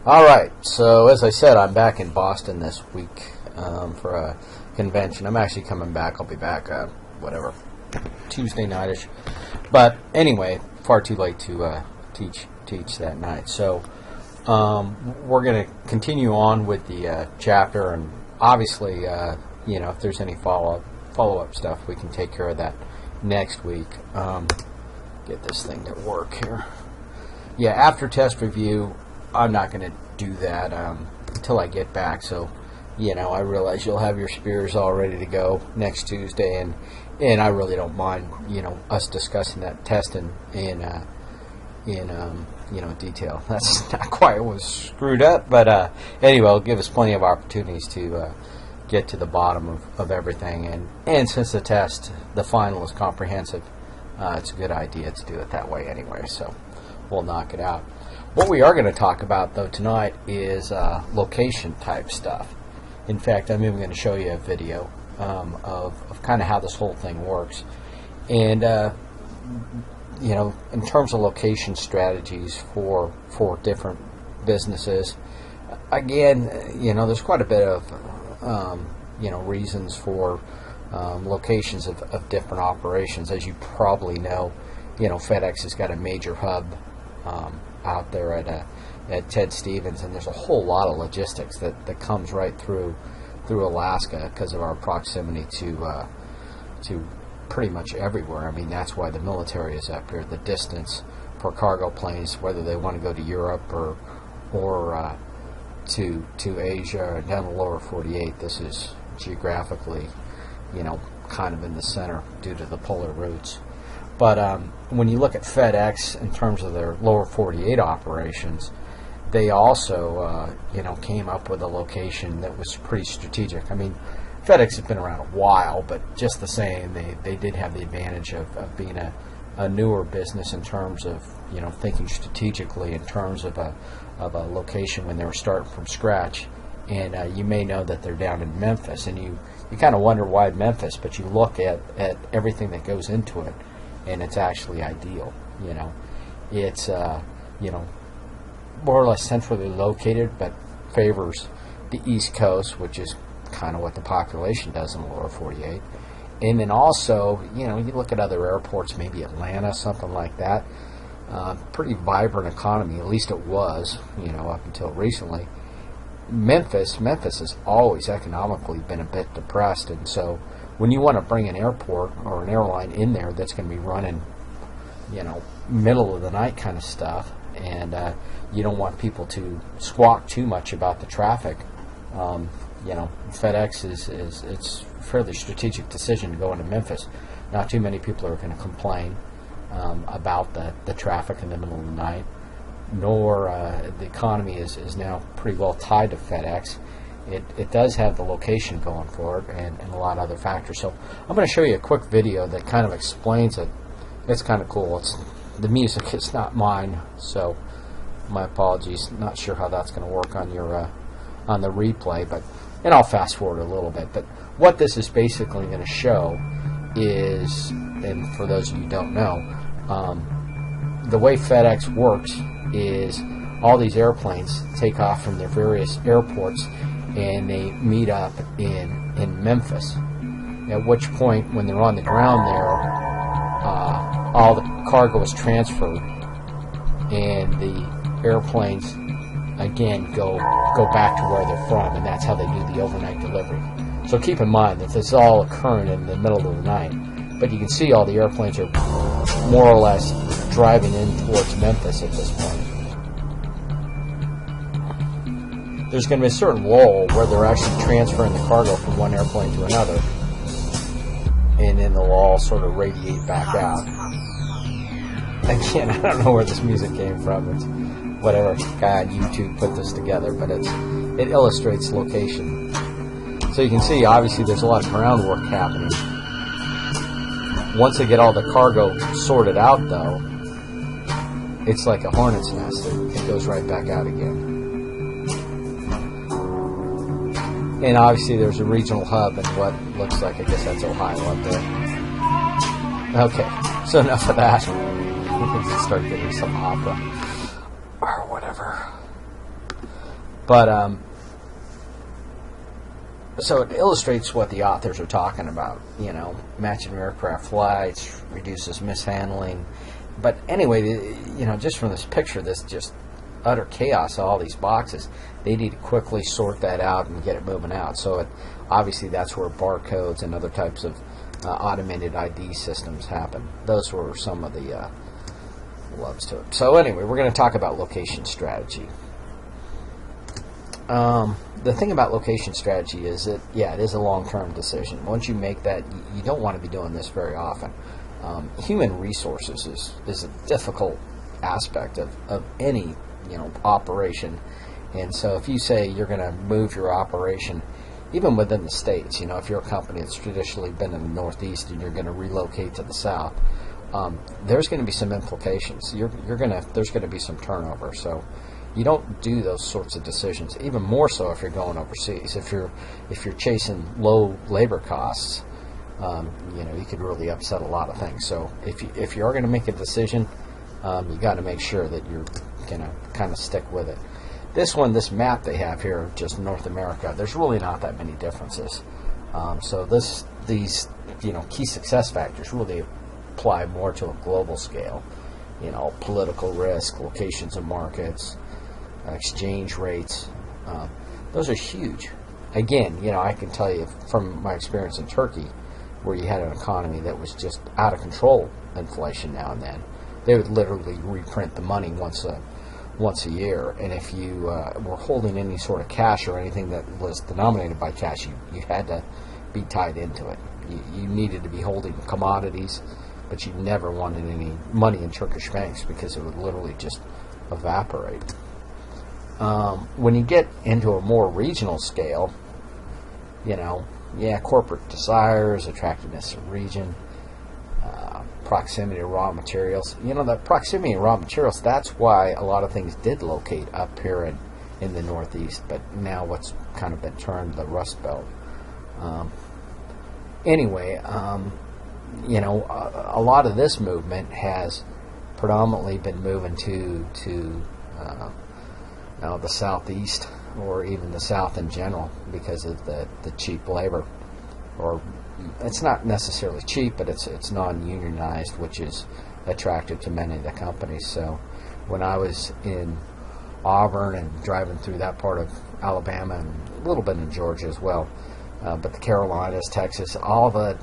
All right, so as I said, I'm back in Boston this week for a convention. I'm actually coming back. I'll be back, whatever, Tuesday nightish. But anyway, far too late to teach that night. So we're going to continue on with the chapter, and obviously, if there's any follow-up stuff, we can take care of that next week. Get this thing to work here. Yeah, after test review, I'm not going to do that until I get back. So, I realize you'll have your spears all ready to go next Tuesday, and I really don't mind, us discussing that test in detail. That's not quite what was screwed up, but anyway, it'll give us plenty of opportunities to get to the bottom of everything. And since the final is comprehensive, it's a good idea to do it that way anyway. So we'll knock it out. What we are going to talk about, though, tonight is location type stuff. In fact, I'm even going to show you a video of kind of how this whole thing works. And, in terms of location strategies for different businesses, again, there's quite a bit of, reasons for locations of different operations. As you probably know, FedEx has got a major hub out there at Ted Stevens, and there's a whole lot of logistics that comes right through Alaska because of our proximity to pretty much everywhere. I mean, that's why the military is up here. The distance for cargo planes, whether they want to go to Europe or to Asia and down the lower 48, this is geographically, kind of in the center due to the polar routes. But when you look at FedEx in terms of their lower 48 operations, they also, came up with a location that was pretty strategic. I mean, FedEx has been around a while, but just the same, they did have the advantage of being a newer business in terms of, thinking strategically in terms of a location when they were starting from scratch. And you may know that they're down in Memphis, and you kind of wonder why Memphis, but you look at everything that goes into it, and it's actually ideal. It's more or less centrally located, but favors the East Coast, which is kind of what the population does in the lower 48. And then also, you look at other airports, maybe Atlanta, something like that. Pretty vibrant economy, at least it was, up until recently. Memphis has always economically been a bit depressed, and so when you want to bring an airport or an airline in there that's going to be running, middle of the night kind of stuff, and you don't want people to squawk too much about the traffic, FedEx is it's a fairly strategic decision to go into Memphis. Not too many people are going to complain about the traffic in the middle of the night, nor the economy is now pretty well tied to FedEx. It does have the location going for it and a lot of other factors. So I'm going to show you a quick video that kind of explains it. It's kind of cool. The music is not mine, so my apologies. Not sure how that's going to work on your on the replay, and I'll fast forward a little bit. But what this is basically going to show is, and for those of you who don't know, the way FedEx works is all these airplanes take off from their various airports and they meet up in Memphis, at which point when they're on the ground there, all the cargo is transferred and the airplanes again go back to where they're from, and that's how they do the overnight delivery. So keep in mind that this is all occurring in the middle of the night, but you can see all the airplanes are more or less driving in towards Memphis at this point. There's going to be a certain lull where they're actually transferring the cargo from one airplane to another, and then they'll all sort of radiate back out. Again, I don't know where this music came from. It's whatever guy on YouTube put this together, but it illustrates location. So you can see, obviously, there's a lot of groundwork happening. Once they get all the cargo sorted out, though, it's like a hornet's nest. It goes right back out again. And obviously there's a regional hub in what looks like, I guess that's Ohio up there. Okay, so enough of that. We can start getting some opera or whatever. But so it illustrates what the authors are talking about. Matching aircraft flights reduces mishandling. But anyway, just from this picture, this just utter chaos of all these boxes. They need to quickly sort that out and get it moving out. So obviously that's where barcodes and other types of automated ID systems happen. Those were some of the loves to it. So anyway, we're going to talk about location strategy. The thing about location strategy is that, it is a long-term decision. Once you make that, you don't want to be doing this very often. Human resources is a difficult aspect of any operation. And so if you say you're going to move your operation, even within the states, if you're a company that's traditionally been in the Northeast and you're going to relocate to the South, there's going to be some implications. There's going to be some turnover. So you don't do those sorts of decisions. Even more so if you're going overseas. If you're chasing low labor costs, you could really upset a lot of things. So if you are going to make a decision, you got to make sure that you're going to kind of stick with it. This map they have here, just North America, there's really not that many differences. So these key success factors really apply more to a global scale. Political risk, locations of markets, exchange rates. Those are huge. Again, I can tell you from my experience in Turkey, where you had an economy that was just out of control, inflation now and then. They would literally reprint the money once a year, and if you were holding any sort of cash or anything that was denominated by cash, you had to be tied into it. You needed to be holding commodities, but you never wanted any money in Turkish banks because it would literally just evaporate. When you get into a more regional scale, corporate desires, attractiveness of region, proximity to raw materials. The proximity to raw materials, that's why a lot of things did locate up here in the Northeast, but now what's kind of been termed the Rust Belt. Anyway, a lot of this movement has predominantly been moving to the Southeast, or even the South in general, because of the cheap labor. Or it's not necessarily cheap, but it's non-unionized, which is attractive to many of the companies. So when I was in Auburn and driving through that part of Alabama and a little bit in Georgia as well, but the Carolinas, Texas, all the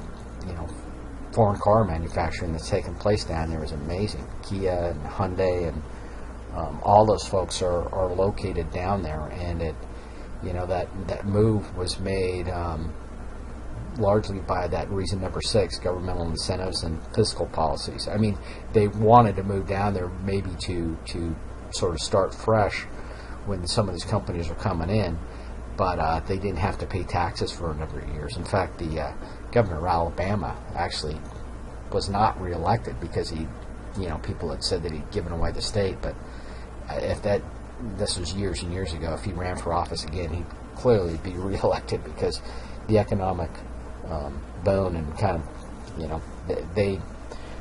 foreign car manufacturing that's taken place down there is amazing. Kia and Hyundai and all those folks are located down there, and that move was made largely by that reason number 6, governmental incentives and fiscal policies. I mean, they wanted to move down there maybe to sort of start fresh when some of these companies are coming in, but they didn't have to pay taxes for a number of years. In fact, the governor of Alabama actually was not reelected because people had said that he'd given away the state, but this was years and years ago. If he ran for office again, he'd clearly be reelected because the economic boom and kind of,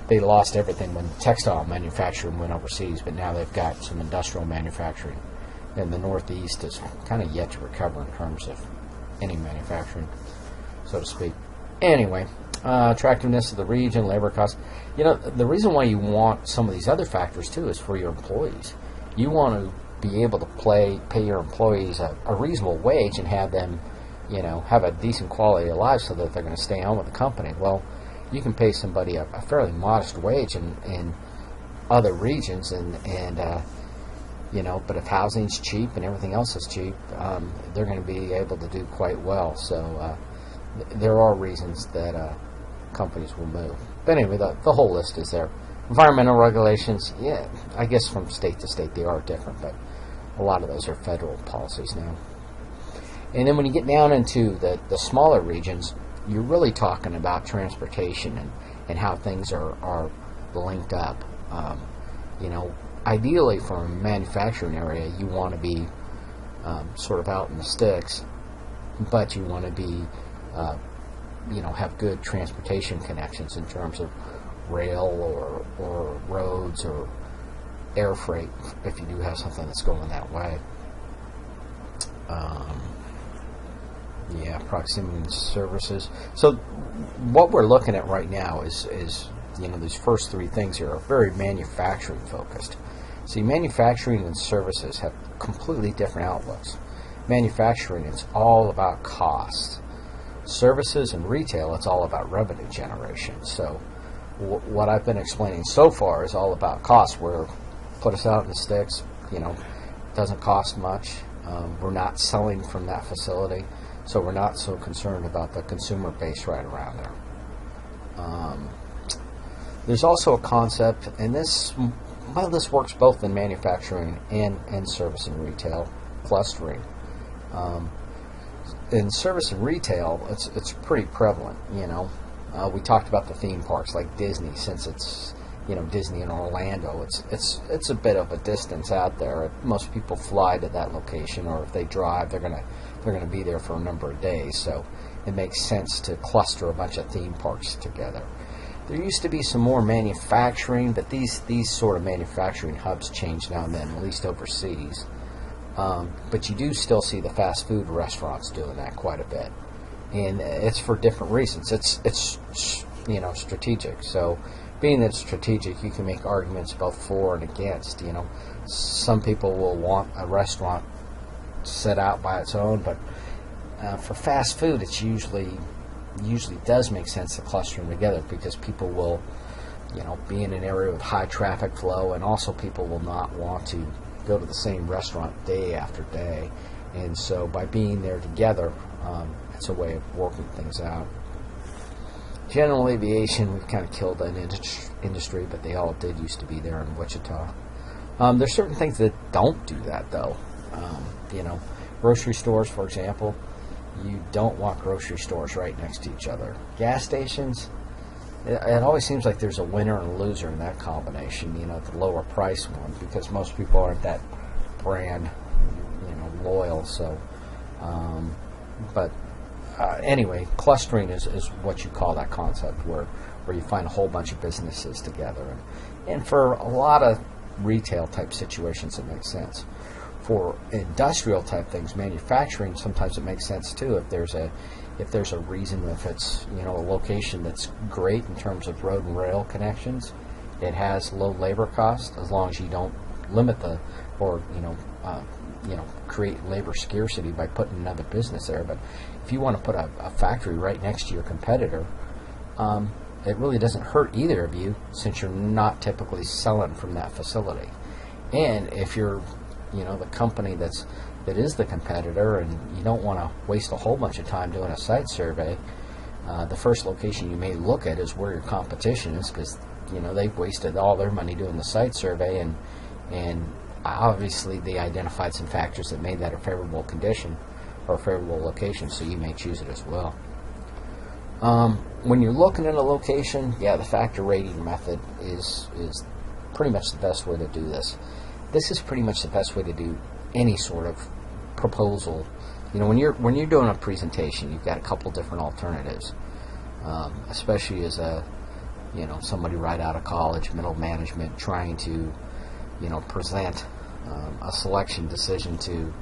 they lost everything when textile manufacturing went overseas, but now they've got some industrial manufacturing, and the Northeast is kind of yet to recover in terms of any manufacturing, so to speak. Anyway, attractiveness of the region, labor costs. The reason why you want some of these other factors too is for your employees. You want to be able to pay your employees a reasonable wage and have them, have a decent quality of life so that they're going to stay on with the company. Well, you can pay somebody a fairly modest wage in other regions, but if housing's cheap and everything else is cheap, they're going to be able to do quite well. So there are reasons that companies will move. But anyway, the whole list is there. Environmental regulations, I guess from state to state they are different, but a lot of those are federal policies now. And then when you get down into the smaller regions, you're really talking about transportation and how things are linked up. Ideally from a manufacturing area, you want to be sort of out in the sticks, but you want to be, have good transportation connections in terms of rail or roads or air freight, if you do have something that's going that way. Um, yeah, proximity and services. So what we're looking at right now is these first three things here are very manufacturing focused. See, manufacturing and services have completely different outlooks. Manufacturing, it's all about cost. Services and retail, it's all about revenue generation. So what I've been explaining so far is all about cost. Where put us out in the sticks, doesn't cost much. We're not selling from that facility, so we're not so concerned about the consumer base right around there. There's also a concept, and this works both in manufacturing and service and retail, clustering. In service and retail, it's pretty prevalent. We talked about the theme parks like Disney, since it's Disney in Orlando. It's a bit of a distance out there. Most people fly to that location, or if they drive, they're gonna be there for a number of days. So it makes sense to cluster a bunch of theme parks together. There used to be some more manufacturing, but these sort of manufacturing hubs change now and then, at least overseas. But you do still see the fast food restaurants doing that quite a bit, and it's for different reasons. It's strategic. So being that it's strategic, you can make arguments both for and against. Some people will want a restaurant set out by its own, but for fast food, it's usually does make sense to cluster them together, because people will be in an area with high traffic flow, and also people will not want to go to the same restaurant day after day, and so by being there together, it's a way of working things out. General aviation, we've kind of killed that industry, but they all did used to be there in Wichita. There's certain things that don't do that, though. Grocery stores, for example, you don't want grocery stores right next to each other. Gas stations, it always seems like there's a winner and a loser in that combination, the lower price one, because most people aren't that brand, loyal. So, anyway, clustering is what you call that concept, where you find a whole bunch of businesses together. And for a lot of retail type situations, it makes sense. For industrial type things, manufacturing, sometimes it makes sense too. If there's a reason, if it's a location that's great in terms of road and rail connections, it has low labor costs, as long as you don't limit create labor scarcity by putting another business there. But if you want to put a factory right next to your competitor, it really doesn't hurt either of you, since you're not typically selling from that facility. And if you're the company that is the competitor, and you don't want to waste a whole bunch of time doing a site survey, the first location you may look at is where your competition is, because they've wasted all their money doing the site survey, and obviously they identified some factors that made that a favorable condition or a favorable location, so you may choose it as well. When you're looking at a location, the factor rating method is pretty much the best way to do this. This is pretty much the best way to do any sort of proposal. When you're doing a presentation, you've got a couple different alternatives, especially as somebody right out of college, middle management, trying to present a selection decision to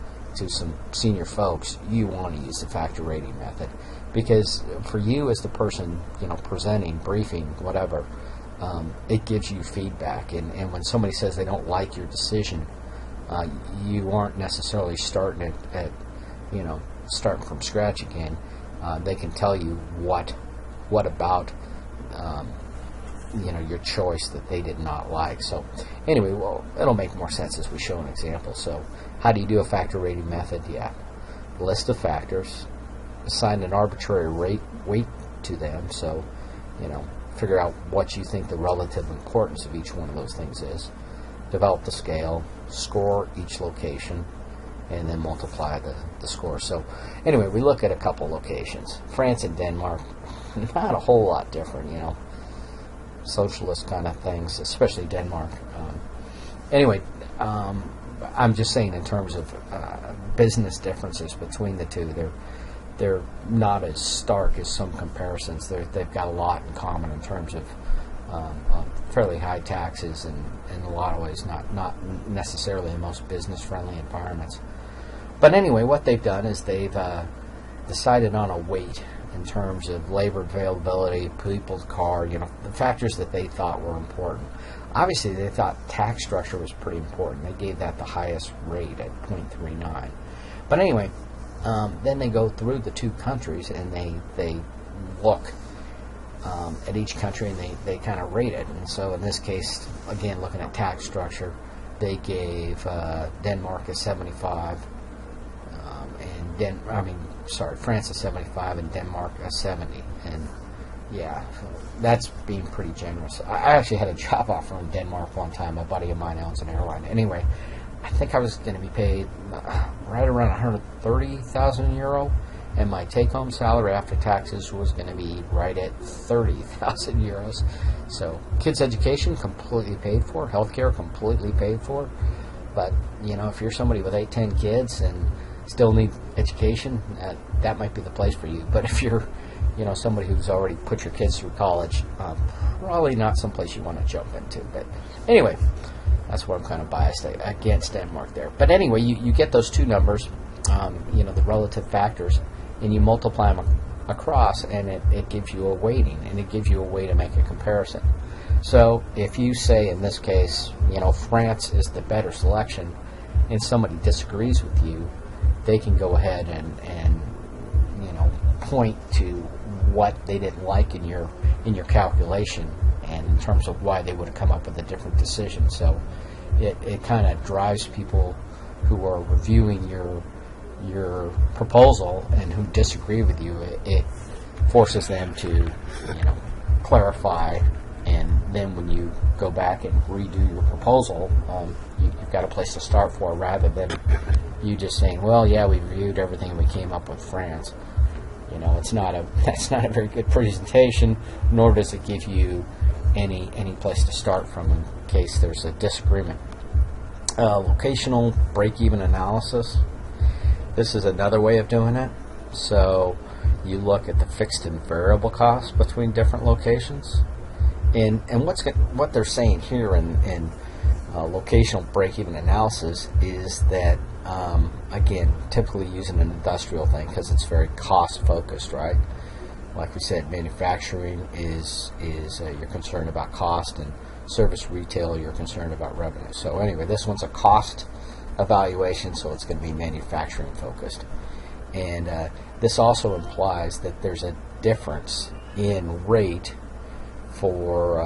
some senior folks. You want to use the factor rating method, because for you as the person presenting, briefing, whatever, it gives you feedback, and when somebody says they don't like your decision, you aren't necessarily starting starting from scratch again. They can tell you what about your choice that they did not like. So anyway, it'll make more sense as we show an example. So how do you do a factor rating method? List of factors, assign an arbitrary weight to them. So figure out what you think the relative importance of each one of those things is. Develop the scale, score each location, and then multiply the score. So anyway, we look at a couple locations. France and Denmark, not a whole lot different, socialist kind of things, especially Denmark. I'm just saying in terms of business differences between the two, they're not as stark as some comparisons. They've got a lot in common in terms of fairly high taxes, and in a lot of ways not necessarily the most business-friendly environments. But anyway, what they've done is they've decided on a weight in terms of labor availability, people's car, the factors that they thought were important. Obviously, they thought tax structure was pretty important. They gave that the highest rate at 0.39. But anyway, then they go through the two countries and they look at each country and they kind of rate it. And so in this case, again, looking at tax structure, they gave Denmark a 75, France a 75 and Denmark a 70. And yeah, that's being pretty generous. I actually had a job offer in Denmark one time. A buddy of mine owns an airline. Anyway, I think I was going to be paid right around 130,000 euro, and my take-home salary after taxes was going to be right at 30,000 euros. So kids' education completely paid for, healthcare completely paid for. But if you're somebody with 8-10 kids and still need education, that might be the place for you. But if you're somebody who's already put your kids through college, probably not someplace you want to jump into. But anyway, that's where I'm kind of biased against Denmark there. But anyway, you get those two numbers, the relative factors, and you multiply them across, and it gives you a weighting, and it gives you a way to make a comparison. So if you say, in this case, France is the better selection, and somebody disagrees with you, they can go ahead and point to what they didn't like in your calculation, and in terms of why they would have come up with a different decision. So it kind of drives people who are reviewing your proposal and who disagree with you. It forces them to clarify, and then when you go back and redo your proposal, you've got a place to start for, rather than you just saying, well, yeah, we reviewed everything and we came up with France. That's not a very good presentation, nor does it give you any place to start from in case there's a disagreement. Locational break-even analysis. This is another way of doing it. So you look at the fixed and variable costs between different locations, and what they're saying here in locational break-even analysis is that, again, typically using an industrial thing because it's very cost-focused, right? Like we said, manufacturing is you're concerned about cost, and service retail, you're concerned about revenue. So anyway, this one's a cost evaluation, so it's going to be manufacturing focused. And this also implies that there's a difference in rate for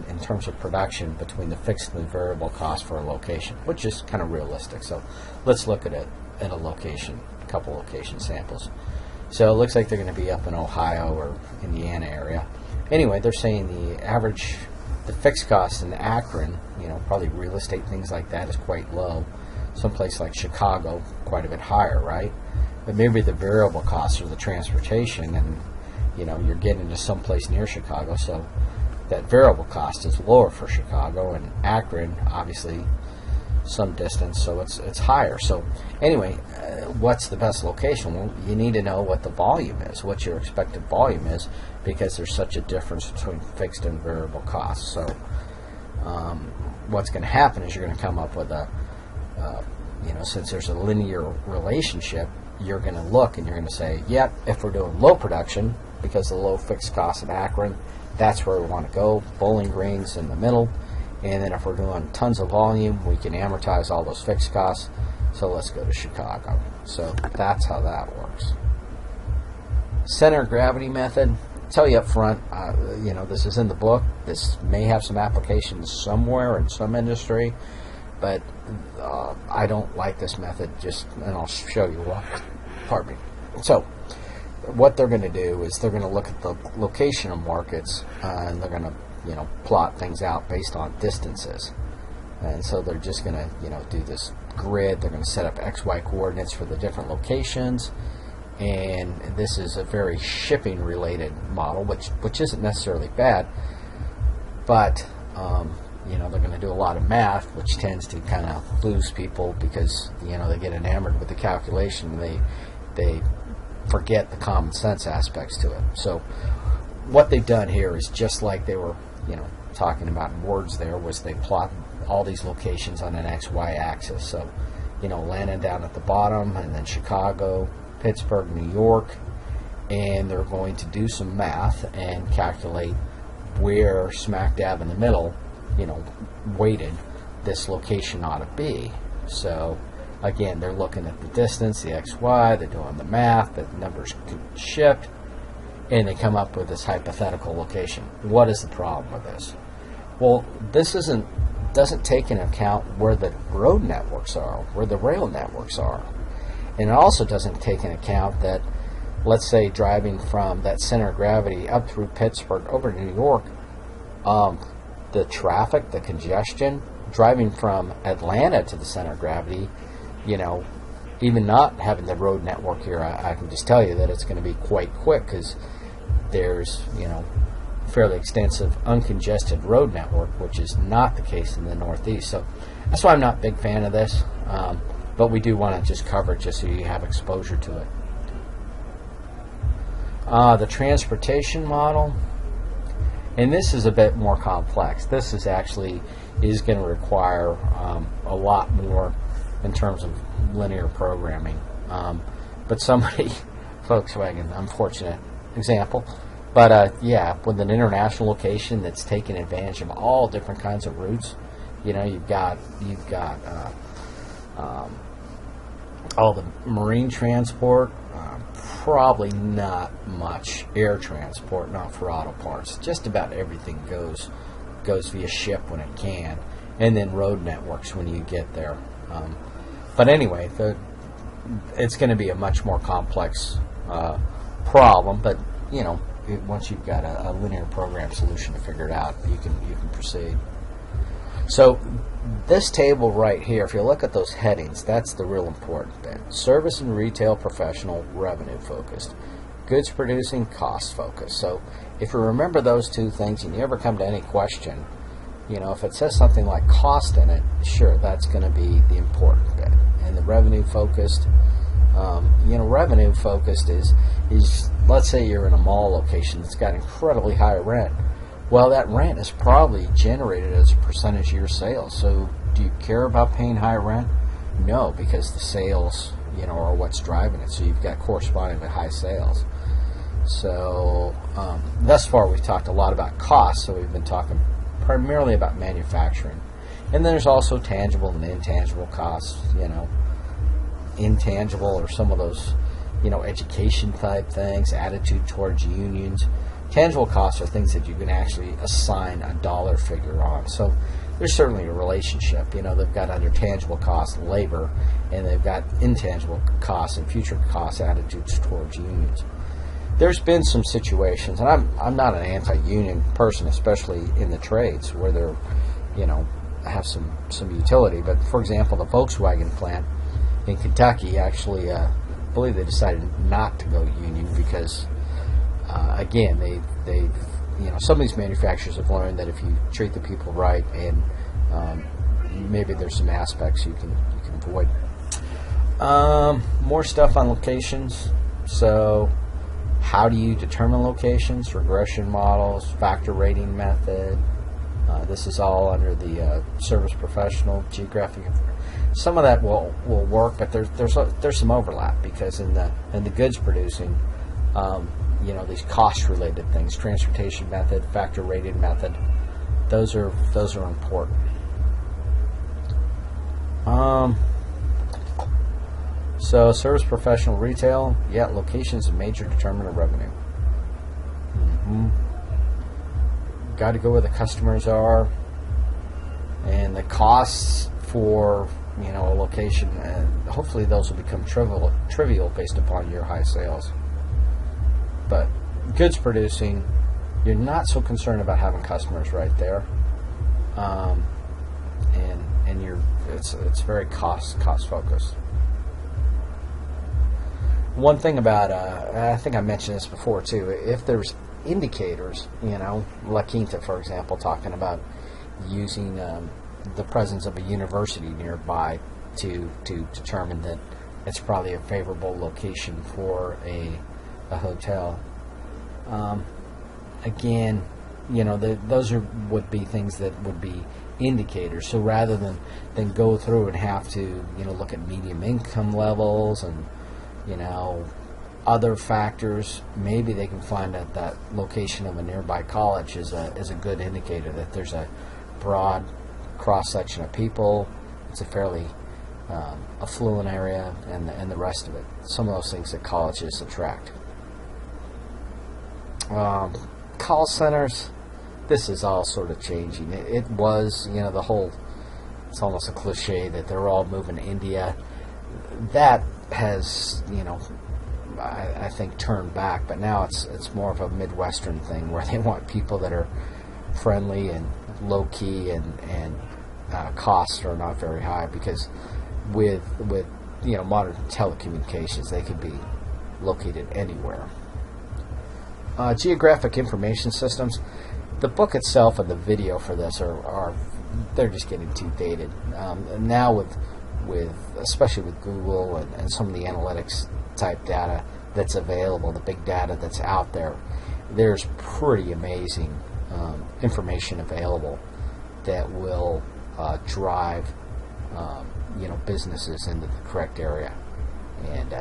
in terms of production between the fixed and the variable cost for a location, which is kind of realistic. So let's look at a location, a couple location samples. So it looks like they're going to be up in Ohio or Indiana area. Anyway, they're saying the fixed cost in Akron, probably real estate, things like that, is quite low. Someplace like Chicago, quite a bit higher, right? But maybe the variable costs are the transportation, and you're getting to someplace near Chicago, so that variable cost is lower for Chicago, and Akron, obviously, some distance, so it's higher. So anyway, what's the best location? Well, you need to know what the volume is, what your expected volume is, because there's such a difference between fixed and variable costs. So what's going to happen is you're going to come up with since there's a linear relationship, you're going to look and you're going to say, yep, if we're doing low production, because of the low fixed costs in Akron, that's where we want to go. Bowling Green's in the middle. And then if we're doing tons of volume, we can amortize all those fixed costs. So let's go to Chicago. So that's how that works. Center of gravity method. I'll tell you up front, this is in the book. This may have some applications somewhere in some industry, but I don't like this method. And I'll show you why. Pardon me. So what they're going to do is they're going to look at the location of markets, and they're going to plot things out based on distances. And so they're just going to do this grid. They're going to set up XY coordinates for the different locations, and this is a very shipping related model, which isn't necessarily bad, but they're going to do a lot of math, which tends to kind of lose people because they get enamored with the calculation. They forget the common sense aspects to it. So what they've done here is just like they were talking about in words there, was they plot all these locations on an XY axis. So Atlanta down at the bottom, and then Chicago, Pittsburgh, New York, and they're going to do some math and calculate where smack dab in the middle, weighted this location ought to be. So again, they're looking at the distance, the XY, they're doing the math, the numbers shipped, and they come up with this hypothetical location. What is the problem with this? Well, this doesn't take into account where the road networks are, where the rail networks are. And it also doesn't take into account that, let's say, driving from that center of gravity up through Pittsburgh over to New York, the traffic, the congestion, driving from Atlanta to the center of gravity, even not having the road network here, I can just tell you that it's going to be quite quick, because there's, fairly extensive uncongested road network, which is not the case in the Northeast. So that's why I'm not a big fan of this, but we do want to just cover it just so you have exposure to it. The transportation model, and this is a bit more complex. This is going to require a lot more in terms of linear programming. But somebody, Volkswagen, unfortunate example, but with an international location that's taking advantage of all different kinds of routes, you've got all the marine transport, probably not much air transport, not for auto parts. Just about everything goes via ship when it can, and then road networks when you get there. But anyway, it's going to be a much more complex problem. But once you've got a linear program solution to figure it out, you can proceed. So this table right here, if you look at those headings, that's the real important bit. Service and retail professional, revenue focused. Goods producing, cost focused. So if you remember those two things and you ever come to any question, if it says something like cost in it, sure, that's going to be the important bit. And the revenue focused, revenue focused is let's say you're in a mall location that's got incredibly high rent. Well, that rent is probably generated as a percentage of your sales. So do you care about paying high rent? No, because the sales, are what's driving it. So you've got corresponding to high sales. So thus far we've talked a lot about costs. So we've been talking primarily about manufacturing. And then there's also tangible and intangible costs, intangible or some of those, education type things, attitude towards unions. Tangible costs are things that you can actually assign a dollar figure on. So there's certainly a relationship. They've got under tangible costs labor, and they've got intangible costs and future costs attitudes towards unions. There's been some situations, and I'm not an anti-union person, especially in the trades where they're, have some utility. But for example, the Volkswagen plant in Kentucky actually, I believe they decided not to go union because, again, they some of these manufacturers have learned that if you treat the people right, and maybe there's some aspects you can avoid. More stuff on locations. So how do you determine locations? Regression models, factor rating method. This is all under the service professional, geographic. Some of that will work, but there's some overlap because in the goods producing, these cost related things, transportation method, factor rated method, those are important. So service professional retail, location is a major determinant of revenue. Got to go where the customers are, and the costs for a location, and hopefully those will become trivial based upon your high sales. But goods producing, you're not so concerned about having customers right there, and it's very cost focused. One thing about I think I mentioned this before too. If there's indicators, La Quinta, for example, talking about using the presence of a university nearby to determine that it's probably a favorable location for a hotel. Again, those would be things that would be indicators. So rather than go through and have to, look at medium income levels and, other factors, maybe they can find out that location of a nearby college is a good indicator that there's a broad cross-section of people. It's a fairly affluent area, and the rest of it. Some of those things that colleges attract. Call centers, this is all sort of changing. It was, the whole, it's almost a cliche that they're all moving to India. That has, I think turned back, but now it's more of a Midwestern thing where they want people that are friendly and low-key and costs are not very high, because with modern telecommunications, they could be located anywhere. Geographic information systems. The book itself and the video for this are they're just getting too dated. Now with especially with Google and some of the analytics type data that's available, the big data that's out there, there's pretty amazing information available that will drive businesses into the correct area, and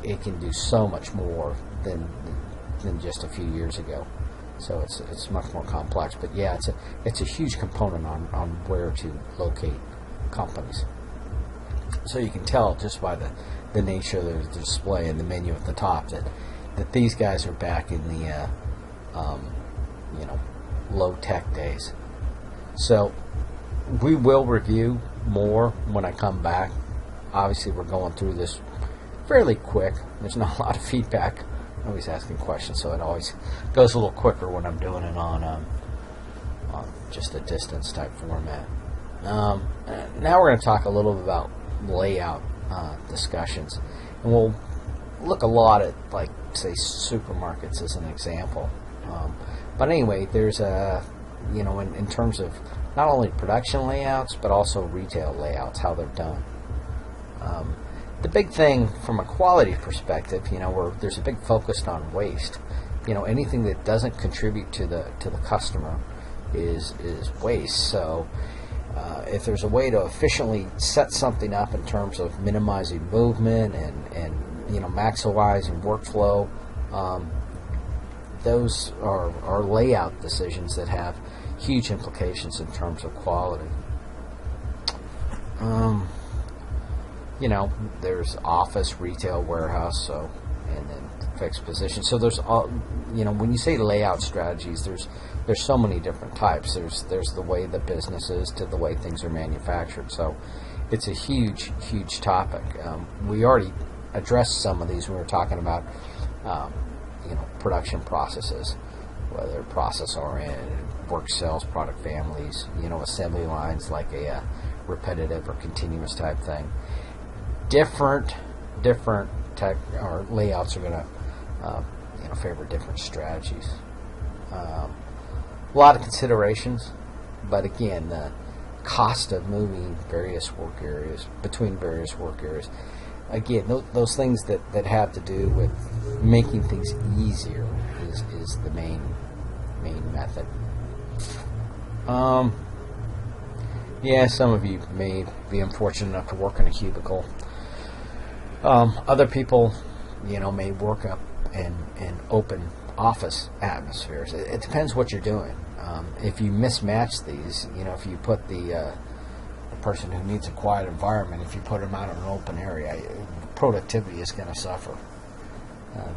it can do so much more than just a few years ago. So it's much more complex. But yeah, it's a huge component on where to locate companies. So you can tell just by the nature of the display and the menu at the top that these guys are back in the low tech days. So we will review more when I come back. Obviously, we're going through this fairly quick. There's not a lot of feedback. Nobody's asking questions, so it always goes a little quicker when I'm doing it on just a distance type format. Now we're going to talk a little bit about layout discussions, and we'll look a lot at, like, say, supermarkets as an example. But anyway, there's in terms of not only production layouts but also retail layouts, how they're done. The big thing from a quality perspective, where there's a big focus on waste. Anything that doesn't contribute to the customer is waste. So if there's a way to efficiently set something up in terms of minimizing movement and maximizing workflow, those are layout decisions that have huge implications in terms of quality. There's office, retail, warehouse, and then fixed position. So there's all, when you say layout strategies, there's so many different types. There's the way the business is to the way things are manufactured. So it's a huge, huge topic. We already addressed some of these when we were talking about, production processes, whether process-oriented, work cells, product families, assembly lines like a repetitive or continuous type thing. Different tech or layouts are going to favor different strategies. A lot of considerations, but again, the cost of moving various work areas between various work areas. Again, those things that have to do with making things easier is the main method. Some of you may be unfortunate enough to work in a cubicle. Other people, may work up in open office atmospheres. It depends what you're doing. If you mismatch these, if you put the person who needs a quiet environment, if you put them out in an open area, productivity is going to suffer.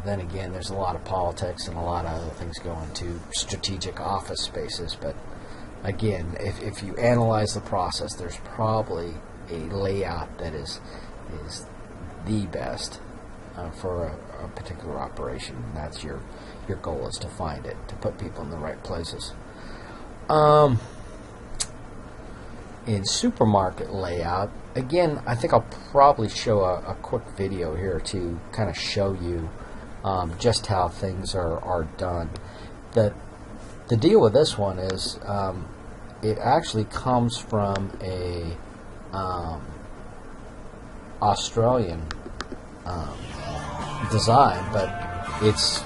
Then again, there's a lot of politics and a lot of other things going to strategic office spaces. But again, if you analyze the process, there's probably a layout that is the best for a particular operation. And that's your goal, is to find it, to put people in the right places. In supermarket layout, again, I think I'll probably show a quick video here to kind of show you just how things are done. The deal with this one is it actually comes from a Australian design, but it's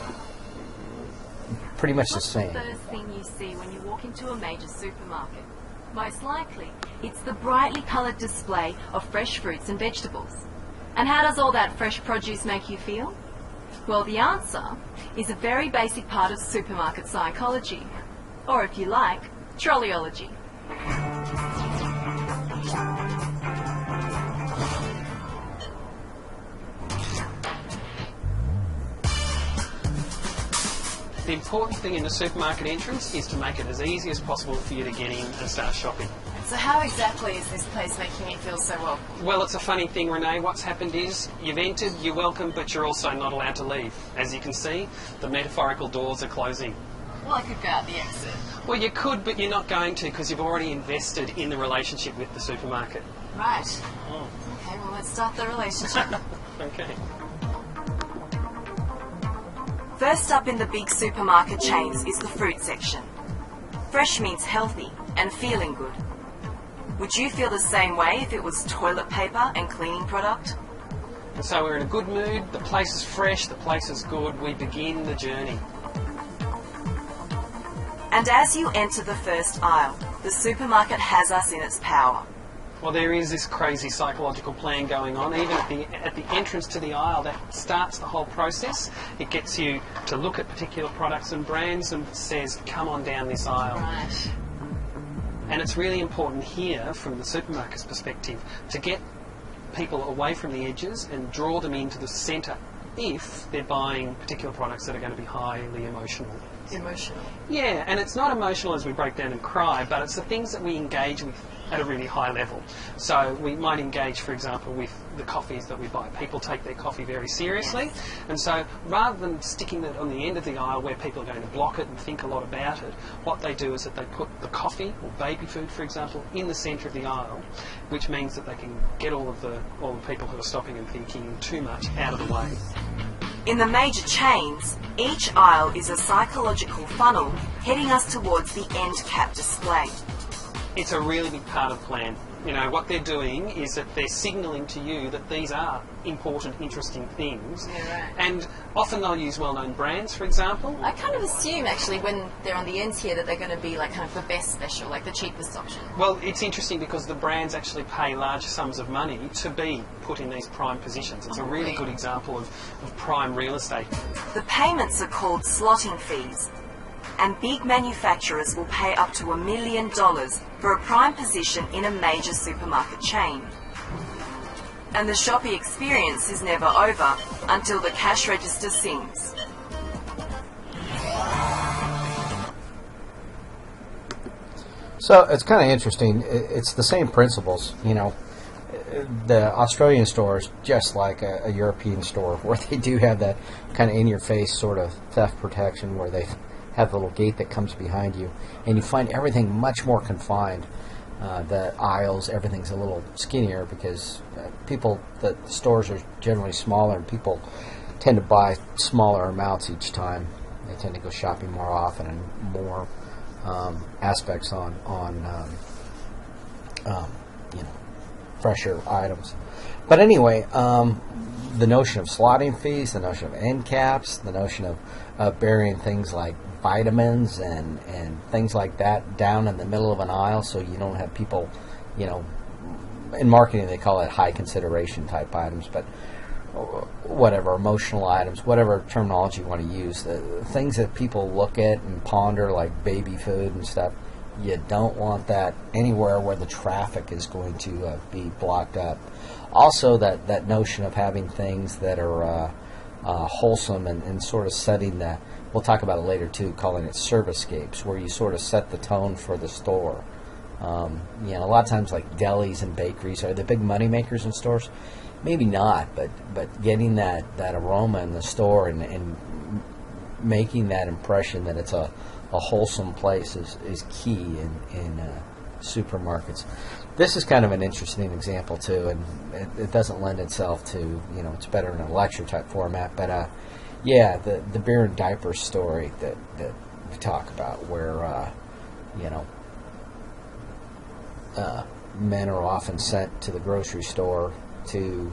pretty much the same. What's the first thing you see when you walk into a major supermarket? Most likely, it's the brightly coloured display of fresh fruits and vegetables. And how does all that fresh produce make you feel? Well, the answer is a very basic part of supermarket psychology, or if you like, trolleyology. The important thing in the supermarket entrance is to make it as easy as possible for you to get in and start shopping. So how exactly is this place making me feel so welcome? Well, it's a funny thing, Renee. What's happened is you've entered, you're welcome, but you're also not allowed to leave. As you can see, the metaphorical doors are closing. Well, I could go out the exit. Well, you could, but you're not going to because you've already invested in the relationship with the supermarket. Right. Okay, well, let's start the relationship. Okay. First up in the big supermarket chains is the fruit section. Fresh means healthy and feeling good. Would you feel the same way if it was toilet paper and cleaning product? And so we're in a good mood, the place is fresh, the place is good, we begin the journey. And as you enter the first aisle, the supermarket has us in its power. Well, there is this crazy psychological plan going on. Even at the entrance to the aisle, that starts the whole process. It gets you to look at particular products and brands and says, come on down this aisle. Right. And it's really important here, from the supermarket's perspective, to get people away from the edges and draw them into the centre if they're buying particular products that are going to be highly emotional. Emotional. Yeah, and it's not emotional as we break down and cry, but it's the things that we engage with at a really high level. So we might engage, for example, with the coffees that we buy. People take their coffee very seriously, and so rather than sticking it on the end of the aisle where people are going to block it and think a lot about it, what they do is that they put the coffee or baby food, for example, in the centre of the aisle, which means that they can get all the people who are stopping and thinking too much out of the way. In the major chains, each aisle is a psychological funnel heading us towards the end cap display. It's a really big part of the plan. You know, what they're doing is that they're signalling to you that these are important, interesting things. Yeah, right. And often they'll use well-known brands, for example. I kind of assume, actually, when they're on the ends here, that they're going to be like kind of the best special, like the cheapest option. Well, it's interesting because the brands actually pay large sums of money to be put in these prime positions. It's a really good example of prime real estate. The payments are called slotting fees, and big manufacturers will pay up to $1 million for a prime position in a major supermarket chain. And the shopping experience is never over until the cash register sings. So it's kind of interesting. It's the same principles, you know. The Australian store is just like a European store, where they do have that kind of in-your-face sort of theft protection, where they have the little gate that comes behind you, and you find everything much more confined. The aisles, everything's a little skinnier because the stores are generally smaller, and people tend to buy smaller amounts each time. They tend to go shopping more often and more aspects on fresher items. But anyway, the notion of slotting fees, the notion of end caps, the notion of burying things like vitamins and things like that down in the middle of an aisle, so you don't have people, in marketing they call it high consideration type items, but whatever, emotional items, whatever terminology you want to use, the things that people look at and ponder, like baby food and stuff, you don't want that anywhere where the traffic is going to be blocked up. Also, that notion of having things that are wholesome and sort of setting the, we'll talk about it later too, calling it servicescapes, where you sort of set the tone for the store. A lot of times like delis and bakeries are the big money makers in stores. Maybe not, but getting that aroma in the store and making that impression that it's a wholesome place is key in supermarkets. This is kind of an interesting example too, and it doesn't lend itself to, it's better in a lecture type format, but the beer and diaper story that we talk about, where men are often sent to the grocery store to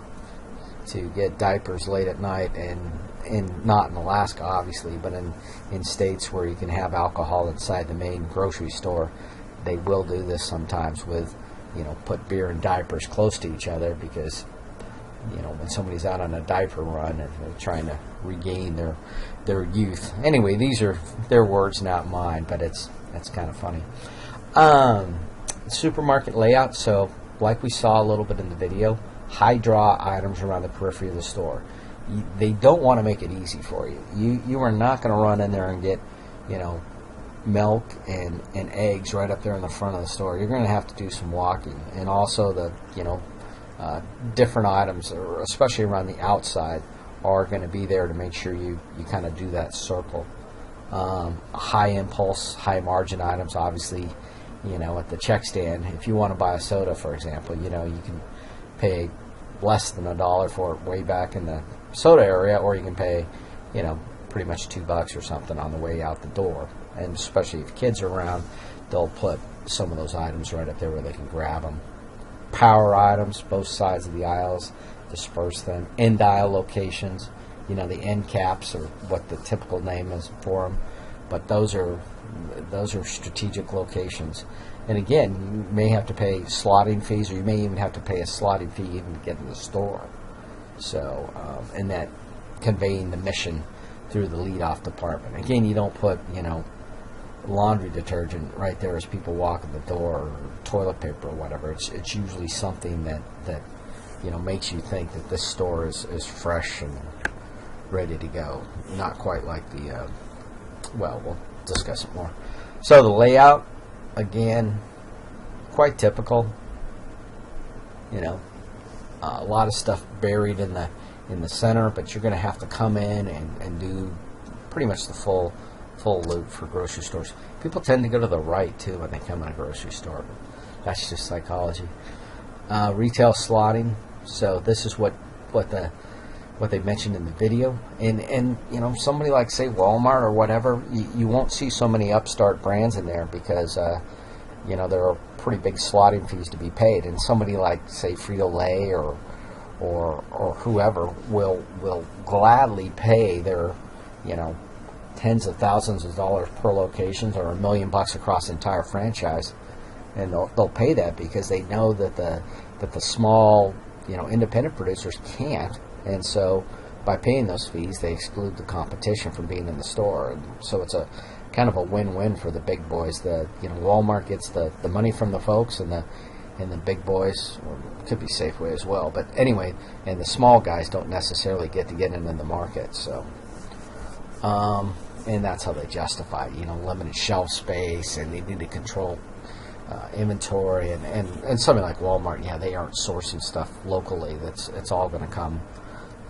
get diapers late at night, and not in Alaska obviously, but in states where you can have alcohol inside the main grocery store, they will do this sometimes with, put beer and diapers close to each other because, when somebody's out on a diaper run and they're trying to regain their youth. Anyway, these are their words, not mine, but that's kind of funny. Supermarket layout. So, like we saw a little bit in the video, high draw items around the periphery of the store. They don't want to make it easy for you. You are not going to run in there and get, milk and eggs right up there in the front of the store. You're going to have to do some walking. And also the, different items, especially around the outside, are going to be there to make sure you kind of do that circle. High impulse, high margin items, obviously, at the check stand. If you want to buy a soda, for example, you can pay less than $1 for it way back in the soda area, or you can pay, pretty much $2 or something on the way out the door. And especially if kids are around, they'll put some of those items right up there where they can grab them. Power items, both sides of the aisles, disperse them. End aisle locations, the end caps, or what the typical name is for them. But those are strategic locations. And again, you may have to pay slotting fees, or you may even have to pay a slotting fee even to get in the store. So, and that conveying the mission through the lead-off department. Again, you don't put, laundry detergent right there as people walk in the door, or toilet paper or whatever. It's usually something that makes you think that this store is fresh and ready to go. Not quite like the, we'll discuss it more. So the layout, again, quite typical. A lot of stuff buried in the center, but you're going to have to come in and do pretty much the full loop for grocery stores. People tend to go to the right too when they come in a grocery store. That's just psychology. Retail slotting. So this is what they mentioned in the video. And somebody like, say, Walmart or whatever, you won't see so many upstart brands in there because there are pretty big slotting fees to be paid. And somebody like, say, Frito-Lay or whoever will gladly pay their tens of thousands of dollars per location, or $1 million across the entire franchise, and they'll pay that because they know that the small independent producers can't, and so by paying those fees they exclude the competition from being in the store. And so it's a kind of a win-win for the big boys. Walmart gets the money from the folks, and the big boys, or could be Safeway as well, but anyway, and the small guys don't necessarily get in the market. So and that's how they justify limited shelf space, and they need to control inventory, and something like Walmart, they aren't sourcing stuff locally. It's all going to come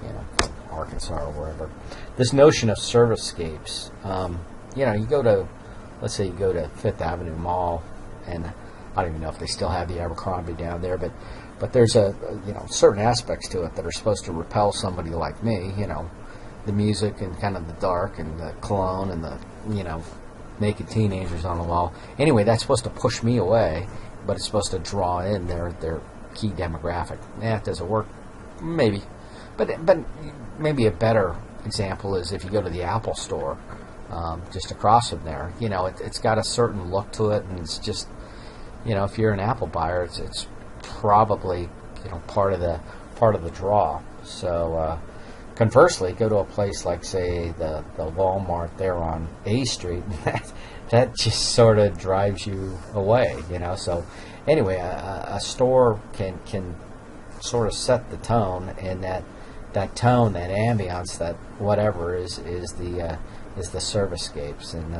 from Arkansas or wherever. This notion of servicescapes, you go to, let's say you go to Fifth Avenue Mall, and I don't even know if they still have the Abercrombie down there, but there's certain aspects to it that are supposed to repel somebody like me, the music and kind of the dark and the cologne and the, naked teenagers on the wall. Anyway, that's supposed to push me away, but it's supposed to draw in their key demographic. Does it work? Maybe. But maybe a better example is if you go to the Apple store, just across from there, it's got a certain look to it, and it's just, if you're an Apple buyer, it's probably, part of the draw. So, conversely, go to a place like, say, the Walmart there on A Street, that just sort of drives you away, So, anyway, a store can sort of set the tone, and that tone, that ambiance, that whatever is the servicescapes, and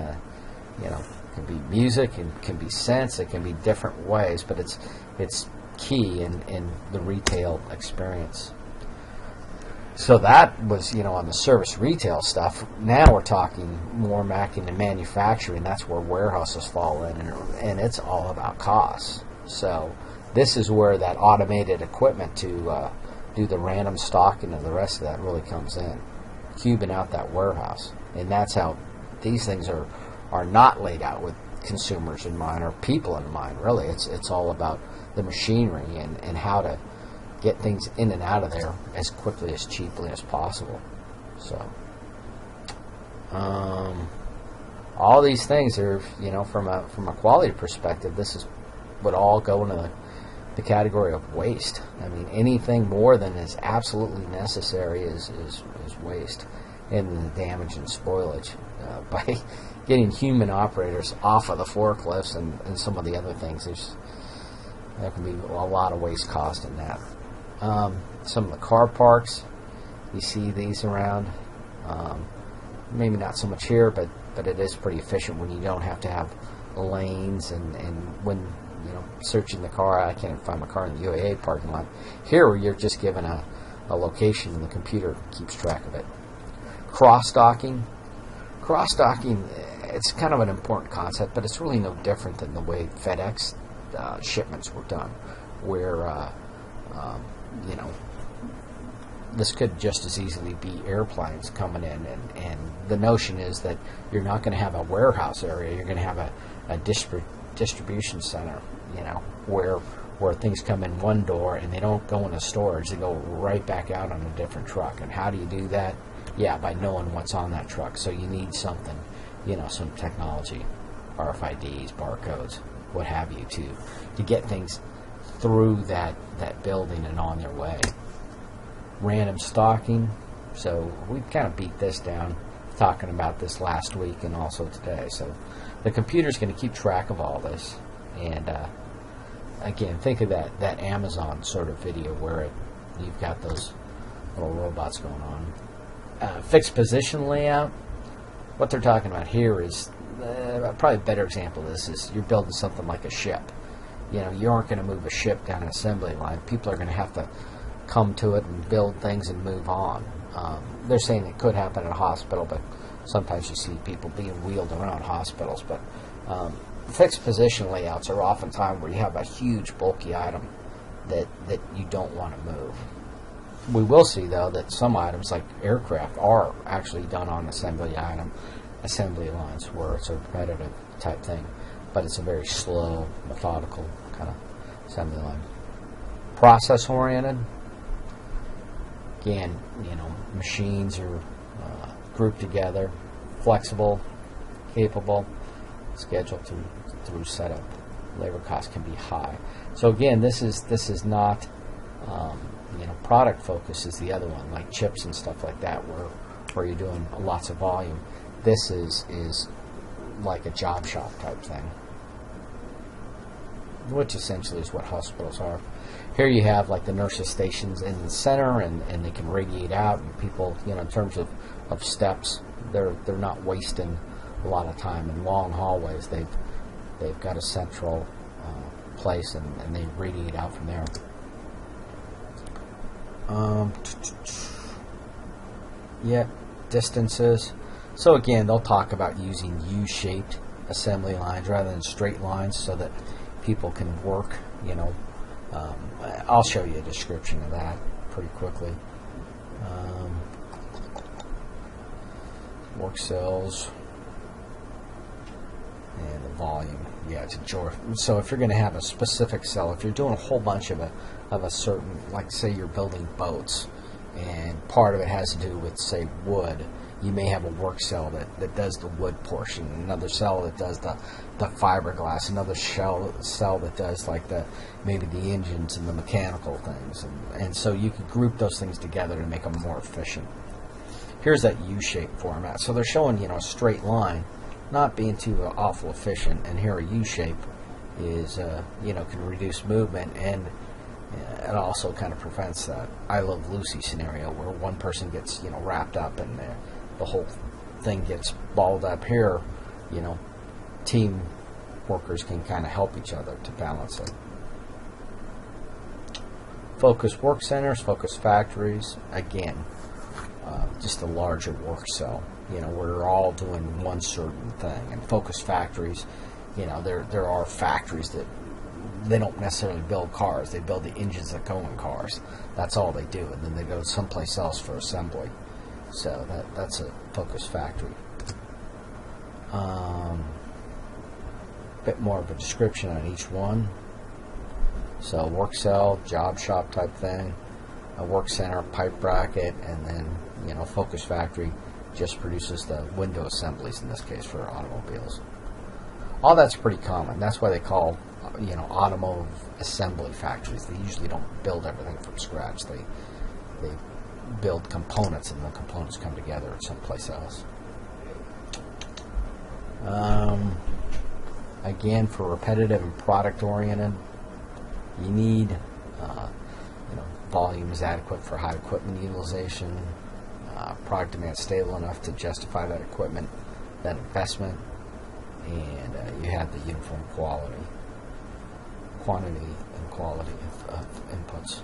it can be music, and can be scents, it can be different ways, but it's key in the retail experience. So that was, on the service retail stuff. Now we're talking more back into manufacturing. That's where warehouses fall in, and it's all about costs. So this is where that automated equipment to do the random stocking and the rest of that really comes in, cubing out that warehouse. And that's how these things are not laid out with consumers in mind or people in mind, really. It's all about the machinery and how to get things in and out of there as quickly, as cheaply as possible. So, all these things are, from a quality perspective, this is would all go into the category of waste. I mean, anything more than is absolutely necessary is waste, and the damage and spoilage by getting human operators off of the forklifts and some of the other things. There can be a lot of waste cost in that. Some of the car parks, you see these around. Maybe not so much here, but it is pretty efficient when you don't have to have lanes and when searching the car. I can't find my car in the UAA parking lot. Here, you're just given a location and the computer keeps track of it. Cross-docking, it's kind of an important concept, but it's really no different than the way FedEx shipments were done, where this could just as easily be airplanes coming in, and the notion is that you're not going to have a warehouse area, you're going to have a distribution center, where things come in one door and they don't go into storage, they go right back out on a different truck. And how do you do that? Yeah, by knowing what's on that truck. So you need something, some technology, RFIDs, barcodes, what have you, to get things through that building and on their way. Random stocking. So we kind of beat this down, talking about this last week and also today. So the computer's going to keep track of all this. And again, think of that Amazon sort of video where you've got those little robots going on. Fixed position layout. What they're talking about here is probably a better example of this is you're building something like a ship. You aren't going to move a ship down an assembly line. People are going to have to come to it and build things and move on. They're saying it could happen at a hospital, but sometimes you see people being wheeled around hospitals. But fixed position layouts are oftentimes where you have a huge bulky item that you don't want to move. We will see, though, that some items like aircraft are actually done on assembly lines where it's a repetitive type thing, but it's a very slow, methodical kind of assembly line. Process oriented. Again, machines are grouped together, flexible, capable, scheduled through setup. Labor costs can be high. So again, this is not product focus is the other one, like chips and stuff like that, where you're doing lots of volume. This is like a job shop type thing, which essentially is what hospitals are. Here you have like the nurses' stations in the center, and they can radiate out, and people, in terms of steps, they're not wasting a lot of time in long hallways. They've got a central place, and they radiate out from there. Distances. So again, they'll talk about using U-shaped assembly lines rather than straight lines so that people can work, I'll show you a description of that pretty quickly. Work cells and the volume. Yeah, it's a joy. So if you're going to have a specific cell, if you're doing a whole bunch of a certain, like say you're building boats, and part of it has to do with, say, wood, you may have a work cell that does the wood portion, another cell that does the fiberglass, another cell that does like maybe the engines and the mechanical things, and so you could group those things together to make them more efficient. Here's that U-shaped format. So they're showing a straight line, not being too awful efficient, and here a U-shape is can reduce movement, and it also kind of prevents that I Love Lucy scenario where one person gets wrapped up and the whole thing gets balled up. Here, team workers can kind of help each other to balance it. Focus work centers, focus factories. Again, just a larger work cell. We're all doing one certain thing. And focus factories, there are factories that they don't necessarily build cars. They build the engines that go in cars. That's all they do, and then they go someplace else for assembly. So that's a focus factory. Bit more of a description on each one. So work cell, job shop type thing, a work center, pipe bracket, and then focus factory, just produces the window assemblies, in this case for automobiles. All that's pretty common. That's why they call, automotive assembly factories. They usually don't build everything from scratch. They build components, and the components come together at someplace else. Again, for repetitive and product-oriented, you need volume is adequate for high equipment utilization, product demand stable enough to justify that equipment, that investment, and you have the uniform quantity and quality of inputs.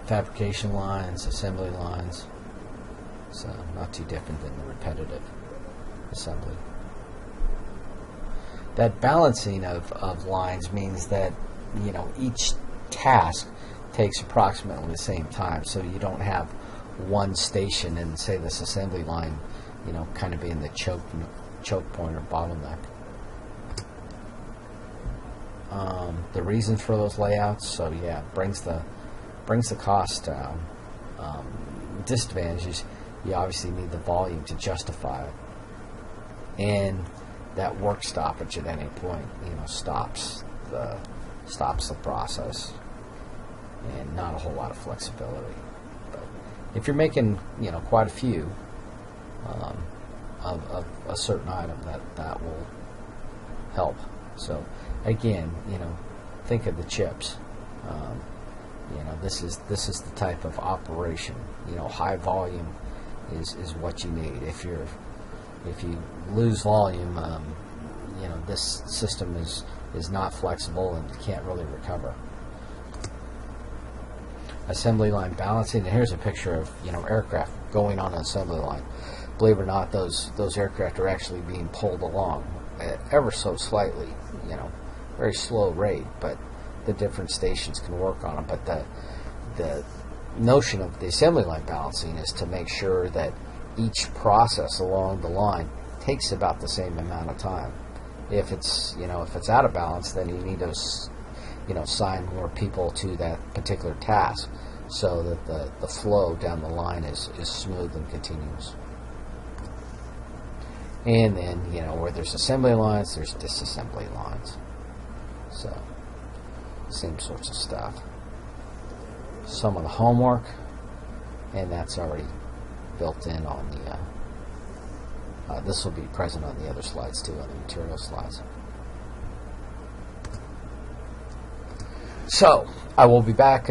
Fabrication lines, assembly lines, so not too different than the repetitive assembly. That balancing of lines means that each task takes approximately the same time, so you don't have one station and say this assembly line kind of being the choke point or bottleneck. The reasons for those layouts, so yeah, brings the cost down. Disadvantages, you obviously need the volume to justify it, and that work stoppage at any point stops the process, and not a whole lot of flexibility. But if you're making quite a few of a certain item, that will help. So again, think of the chips. This is the type of operation. High volume is what you need. If you lose volume, this system is not flexible and you can't really recover. Assembly line balancing, and here's a picture of aircraft going on an assembly line. Believe it or not, those aircraft are actually being pulled along ever so slightly, very slow rate, but the different stations can work on them. But the notion of the assembly line balancing is to make sure that each process along the line takes about the same amount of time. If it's out of balance, then you need to assign more people to that particular task so that the flow down the line is smooth and continuous. And then where there's assembly lines, there's disassembly lines. So same sorts of stuff. Some of the homework, and that's already built in on the this will be present on the other slides too, on the material slides. So I will be back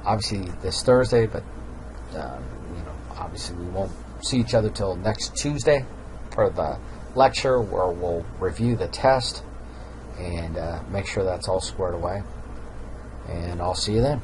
obviously this Thursday, but obviously we won't see each other till next Tuesday for the lecture, where we'll review the test and make sure that's all squared away, and I'll see you then.